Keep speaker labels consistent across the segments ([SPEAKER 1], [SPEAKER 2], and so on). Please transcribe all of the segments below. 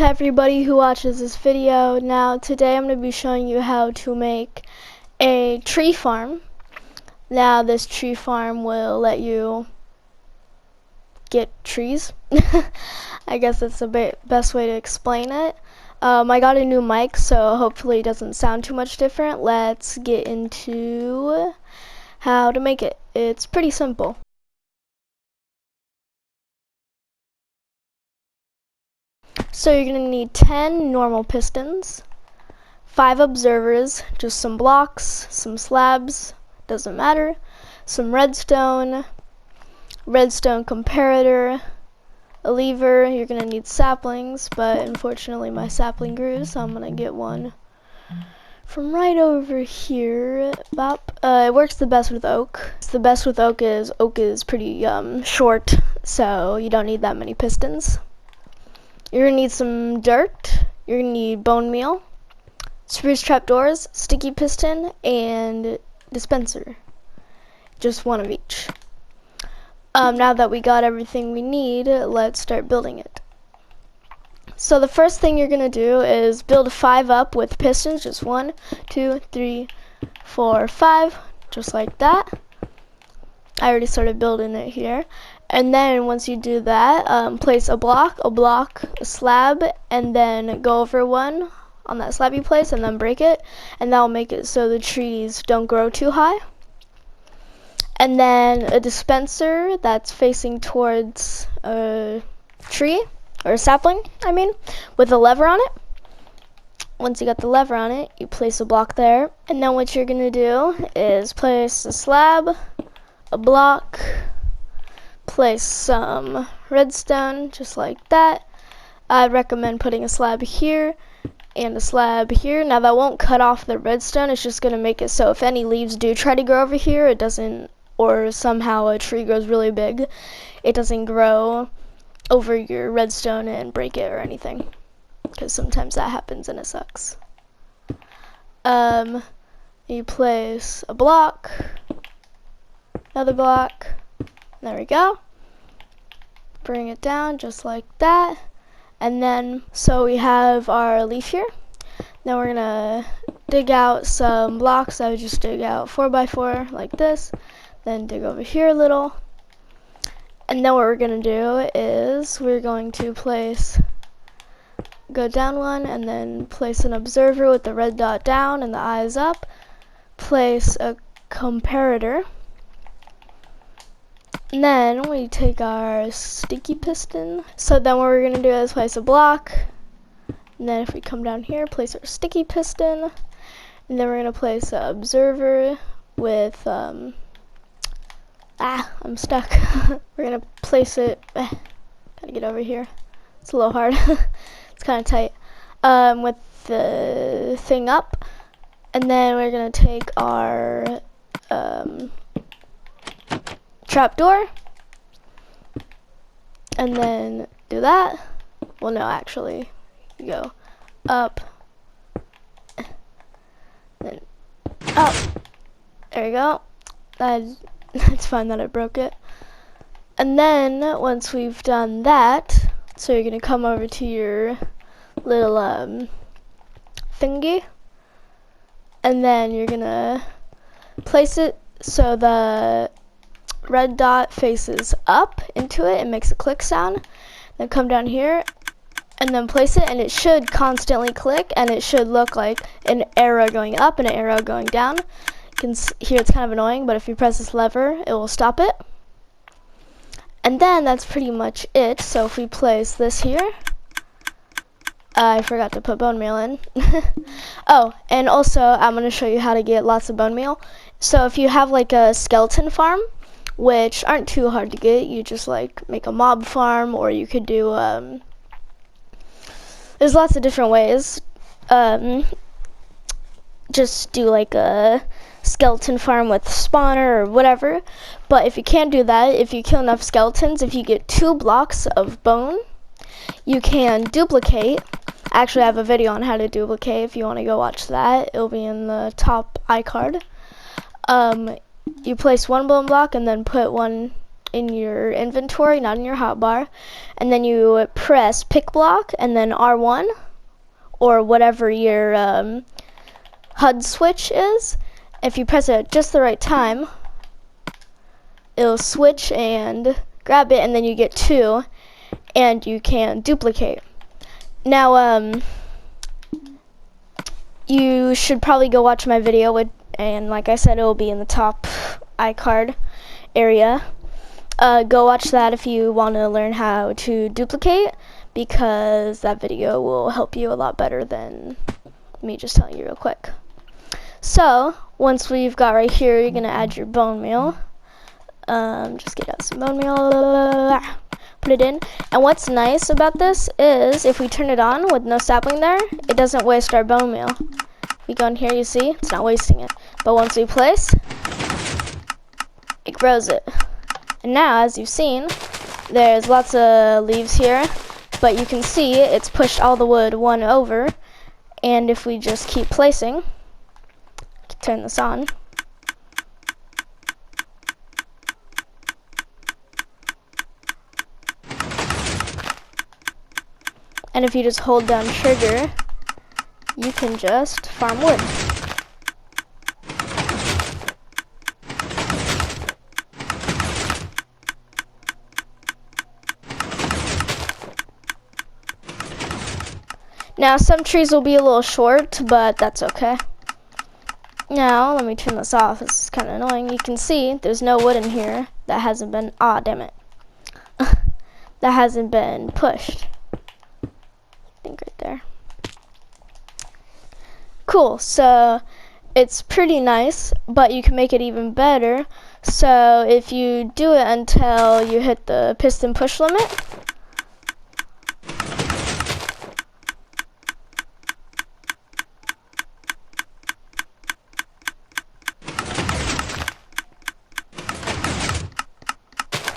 [SPEAKER 1] to everybody who watches this video. Now today I'm going to be showing you how to make a tree farm. Now this tree farm will let you get trees. I guess that's the best way to explain it. I got a new mic, so hopefully it doesn't sound too much different. Let's get into how to make it. It's pretty simple. So you're going to need 10 normal pistons, 5 observers, just some blocks, some slabs, doesn't matter, some redstone comparator, a lever. You're going to need saplings, but unfortunately my sapling grew, so I'm going to get one from right over here. It works the best with oak. The best with oak is pretty short, so you don't need that many pistons. You're going to need some dirt, you're going to need bone meal, spruce trapdoors, sticky piston, and dispenser. Just one of each. Now that we got everything we need, let's start building it. So the first thing you're going to do is build 5 up with pistons, just 1, 2, 3, 4, 5, just like that. I already started building it here. And then once you do that, place a block, a slab, and then go over one on that slab you place and then break it, and that will make it so the trees don't grow too high. And then a dispenser that's facing towards a tree, or a sapling, I mean, with a lever on it. Once you got the lever on it, you place a block there, and then what you're going to do is place a slab, a block, place some redstone, just like that. I'd recommend putting a slab here and a slab here. Now that won't cut off the redstone, it's just going to make it so if any leaves do try to grow over here, it doesn't, or somehow a tree grows really big, it doesn't grow over your redstone and break it or anything, because sometimes that happens and it sucks. You place a block, another block, there we go. Bring it down just like that. And then, so we have our leaf here. Now we're gonna dig out some blocks. I would just dig out 4x4 like this. Then dig over here a little. And then what we're gonna do is we're going to go down one and then place an observer with the red dot down and the eyes up. Place a comparator. And then we take our sticky piston. So then what we're going to do is place a block. And then if we come down here, place our sticky piston. And then we're going to place an observer with, I'm stuck. We're going to place it, gotta get over here. It's a little hard. It's kind of tight. With the thing up. And then we're going to take our, trapdoor, and then do that. Well, no, actually, you go up, then up. There you go. It's fine that I broke it. And then once we've done that, so you're gonna come over to your little thingy, and then you're gonna place it so the red dot faces up into it and makes a click sound. Then come down here and then place it, and it should constantly click, and it should look like an arrow going up and an arrow going down. You can hear it's kind of annoying, but if you press this lever, it will stop it. And then that's pretty much it. So if we place this here, I forgot to put bone meal in. Oh, and also I'm going to show you how to get lots of bone meal. So if you have like a skeleton farm, which aren't too hard to get, you just like make a mob farm, or you could do, there's lots of different ways. Just do like a skeleton farm with spawner or whatever. But if you can't do that, if you kill enough skeletons, if you get 2 blocks of bone, you can duplicate. Actually, I have a video on how to duplicate if you want to go watch that. It'll be in the top iCard. You place 1 bone block and then put 1 in your inventory, not in your hotbar, and then you press pick block and then R1 or whatever your HUD switch is. If you press it at just the right time, it'll switch and grab it, and then you get 2, and you can duplicate. Now, you should probably go watch my video, and like I said, it will be in the top iCard area. Go watch that if you want to learn how to duplicate, because that video will help you a lot better than me just telling you real quick. So, once we've got right here, you're going to add your bone meal. Just get out some bone meal, put it in. And what's nice about this is if we turn it on with no sapling there, it doesn't waste our bone meal. If we go in here, you see, it's not wasting it. But once we place, it grows it. And now, as you've seen, there's lots of leaves here, but you can see it's pushed all the wood 1 over. And if we just keep placing, turn this on, and if you just hold down trigger, you can just farm wood. Now, some trees will be a little short, but that's okay. Now, let me turn this off. This is kind of annoying. You can see there's no wood in here that hasn't been, damn it. That hasn't been pushed. I think right there. Cool, so it's pretty nice, but you can make it even better. So if you do it until you hit the piston push limit,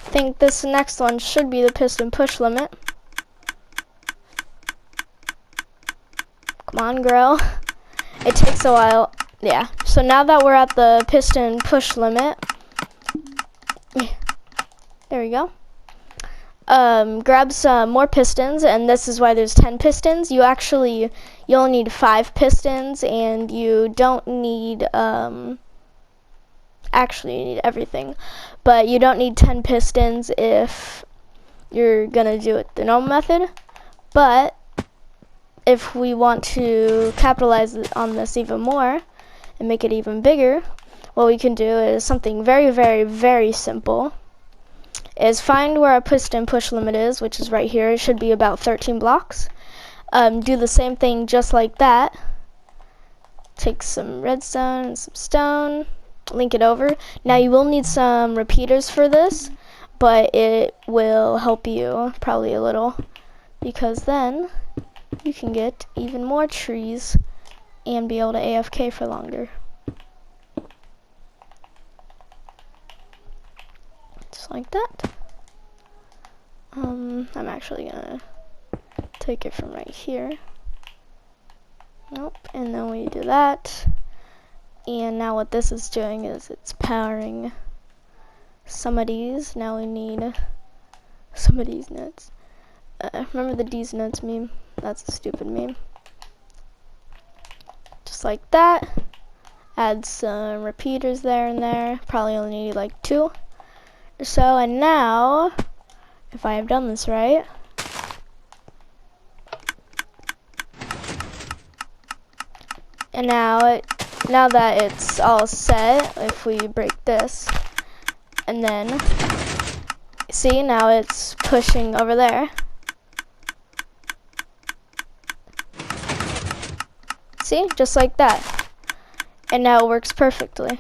[SPEAKER 1] I think this next one should be the piston push limit. Come on, girl. It takes a while. Yeah. So now that we're at the piston push limit, there we go. Grab some more pistons, and this is why there's 10 pistons. You only need 5 pistons, and you don't need, actually you need everything, but you don't need 10 pistons if you're gonna do it the normal method. But if we want to capitalize on this even more and make it even bigger, what we can do is something very, very, very simple. Is find where our piston push limit is, which is right here. It should be about 13 blocks. Do the same thing just like that. Take some redstone and some stone, link it over. Now you will need some repeaters for this, but it will help you probably a little, because then you can get even more trees and be able to AFK for longer. Just like that. I'm actually gonna take it from right here. Nope, and then we do that. And now what this is doing is it's powering some of these. Now we need some of these nuts. Remember the D's nuts meme? That's a stupid meme. Just like that. Add some repeaters there and there. Probably only need like 2 or so. And now, if I have done this right, and now that it's all set, if we break this, and then see, now it's pushing over there. See, just like that. And now it works perfectly.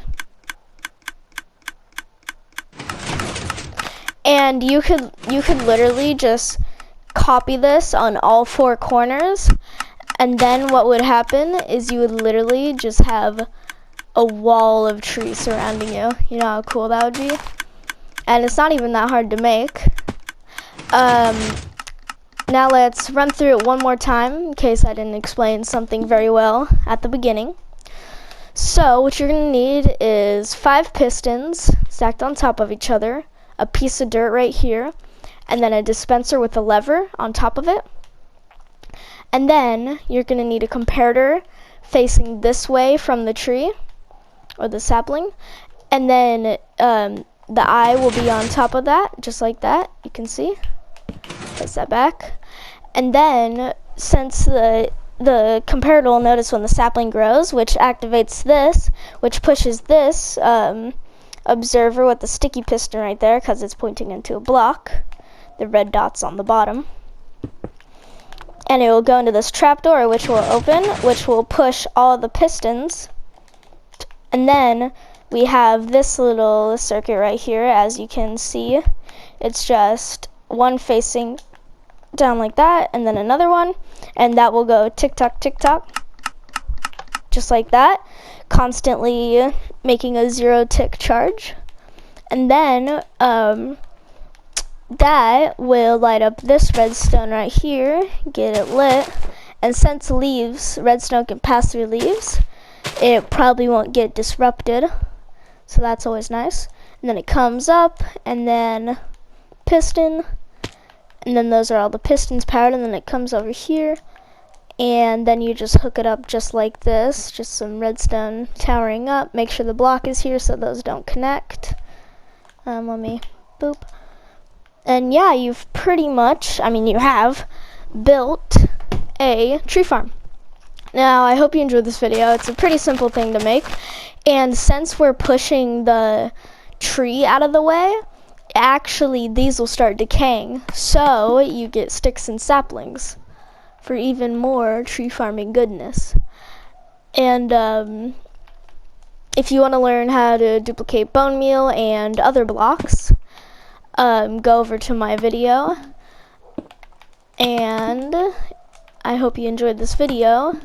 [SPEAKER 1] And you could literally just copy this on all 4 corners, and then what would happen is you would literally just have a wall of trees surrounding you. You know how cool that would be? And it's not even that hard to make. Now let's run through it one more time in case I didn't explain something very well at the beginning. So what you're going to need is 5 pistons stacked on top of each other, a piece of dirt right here, and then a dispenser with a lever on top of it. And then you're going to need a comparator facing this way from the tree or the sapling, and then the eye will be on top of that, just like that. You can see. Place that back. And then, since the comparator will notice when the sapling grows, which activates this, which pushes this observer with the sticky piston right there, because it's pointing into a block, the red dots on the bottom. And it will go into this trapdoor, which will open, which will push all the pistons. And then we have this little circuit right here, as you can see. It's just one facing down like that, and then another one, and that will go tick-tock, tick-tock, just like that, constantly making a 0-tick charge. And then that will light up this redstone right here, get it lit, and since redstone can pass through leaves, it probably won't get disrupted, so that's always nice. And then it comes up, and then piston, and then those are all the pistons powered, and then it comes over here, and then you just hook it up just like this, just some redstone towering up. Make sure the block is here so those don't connect. Let me boop. And yeah, you've pretty much, you have built a tree farm. Now, I hope you enjoyed this video. It's a pretty simple thing to make, and since we're pushing the tree out of the way, actually these will start decaying, so you get sticks and saplings for even more tree farming goodness. And if you want to learn how to duplicate bone meal and other blocks, go over to my video, and I hope you enjoyed this video.